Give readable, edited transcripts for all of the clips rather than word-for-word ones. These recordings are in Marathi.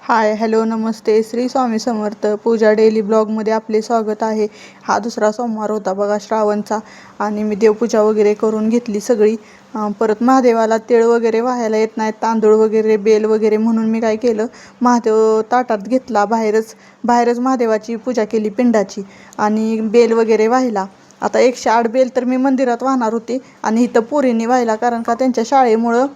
हाय हॅलो नमस्ते श्री स्वामी समर्थ पूजा डेली ब्लॉगमध्ये आपले स्वागत आहे। हा दुसरा सोमवार होता बघा श्रावणचा आणि मी देवपूजा वगैरे करून घेतली सगळी। परत महादेवाला तेळ वगैरे वाहायला येत नाही, तांदूळ वगैरे बेल वगैरे, म्हणून मी काय केलं, महादेव ताटात घेतला, बाहेरच महादेवाची पूजा केली पिंडाची आणि बेल वगैरे वाहिला। आता 108 बेल तर मी मंदिरात वाहणार होते आणि इथं पोरींनी वाहिला, कारण का त्यांच्या शाळेमुळं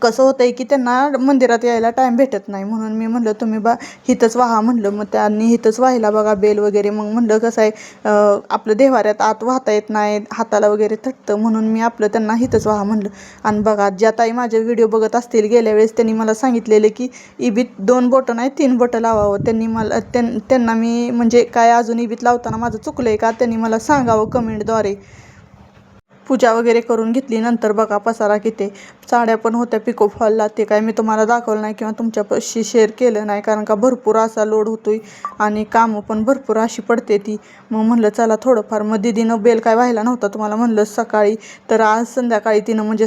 कसं होतंय की त्यांना मंदिरात यायला टाइम भेटत नाही, म्हणून मी म्हणलं तुम्ही हिथंच वाहा म्हणलं। मग त्यांनी हिथंच वाहिला बघा बेल वगैरे। मग म्हणलं कसं आहे आपलं देव्हाऱ्यात आत वाहता येत नाही, हाताला वगैरे थटतं, म्हणून मी आपलं त्यांना हिथंच वाहा म्हणलं। आणि बघा ज्या ताई माझे व्हिडिओ बघत असतील गेल्या वेळेस, त्यांनी मला सांगितलेलं की इबीत 2 बोटं नाही 3 बोटं लावावं। त्यांना मी म्हणजे काय अजून इबीत लावताना माझं चुकलंय का त्यांनी मला सांगावं कमेंटद्वारे। पूजा वगैरे करून घेतली नंतर बघा पसारा किती, साड्या पण होत्या पिको फॉलला, ते काय मी तुम्हाला दाखवलं नाही किंवा तुमच्यापाशी शेअर केलं नाही, कारण का भरपूर असा लोड होतोय आणि कामं पण भरपूर अशी पडते ती। मग म्हणलं चला थोडंफार, मग दीदीनं बेल काय व्हायला नव्हता तुम्हाला म्हणलं सकाळी, तर आज संध्याकाळी तिनं म्हणजे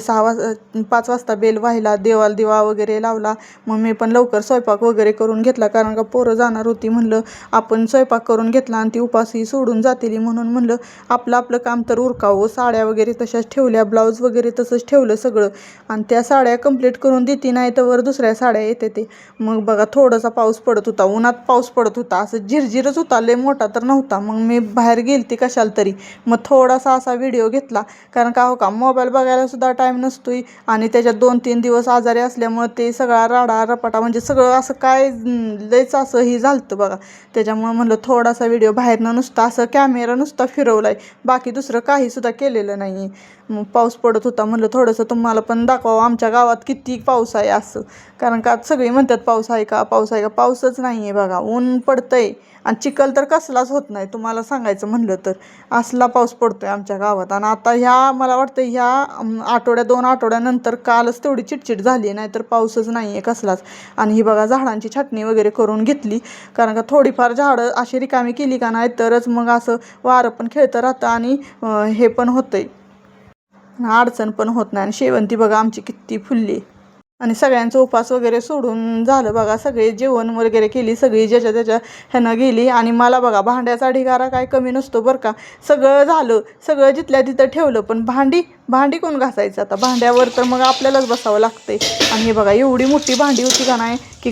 5 वाजता बेल व्हायला, देवाला दिवा वगैरे लावला। मग मी पण लवकर स्वयंपाक वगैरे करून घेतला, कारण का पोरं जाणार होती, म्हणलं आपण स्वयंपाक करून घेतला आणि ती उपासही सोडून जातील, म्हणून म्हणलं आपलं आपलं काम तर उरकावं। साड्या वगैरे तशाच ठेवल्या, ब्लाऊज वगैरे तसंच ठेवलं सगळं, आणि त्या साड्या कंप्लीट करून देती नाही तर वर दुसऱ्या साड्या येते ते। मग बघा थोडासा पाऊस पडत होता, उन्हात पाऊस पडत होता, असं झिरझिरच होता, लय मोठा तर नव्हता। मग मी बाहेर गेलती कशाला तरी, मग थोडासा असा व्हिडिओ घेतला, कारण का हो का मोबाईल बघायला सुद्धा टाईम नसतोय आणि त्याच्यात 2-3 दिवस आजारी असल्यामुळे ते सगळा राडा रपाटा म्हणजे सगळं असं काय लयच असं ही झालतं बघा। त्याच्यामुळे म्हणलं थोडासा व्हिडिओ बाहेरनं नुसता असं कॅमेरा नुसता फिरवलाय, बाकी दुसरं काही सुद्धा केलेलं नाही। मग पाऊस पडत होता, म्हणलं थोडंसं तुम्हाला पण दाखवावं आमच्या गावात किती पाऊस आहे असं, कारण का सगळी म्हणतात पाऊस आहे का पाऊस आहे का, पाऊसच नाही आहे बघा, ऊन पडतंय आणि चिखल तर कसलाच होत नाही तुम्हाला सांगायचं म्हणलं तर, असला पाऊस पडतोय आमच्या गावात। आणि आता मला वाटतं ह्या 2 आठवड्यानंतर कालच तेवढी चिटचिट झाली, नाही तर पाऊसच नाही आहे कसलाच। आणि ही बघा झाडांची छाटणी वगैरे करून घेतली, कारण का थोडीफार झाडं अशी रिकामी केली का नाही तरच मग असं वारं पण खेळतं राहतं आणि हे पण होतंय, अडचण पण होत नाही। आणि शेवंती बघा आमची किती फुलली, आणि सगळ्यांचा उपास वगैरे सोडून झालं बघा, सगळे जेवण वगैरे केली, सगळी ज्याच्या त्याच्या ह्यानं गेली। आणि मला बघा भांड्याचा ढिगारा काय कमी नसतो बरं का, सगळं झालं, सगळं जिथल्या तिथं ठेवलं, पण भांडी कोण घासायचं आता, भांड्यावर तर मग आपल्यालाच बसावं लागतंय। आणि हे बघा एवढी मोठी भांडी होती का नाही की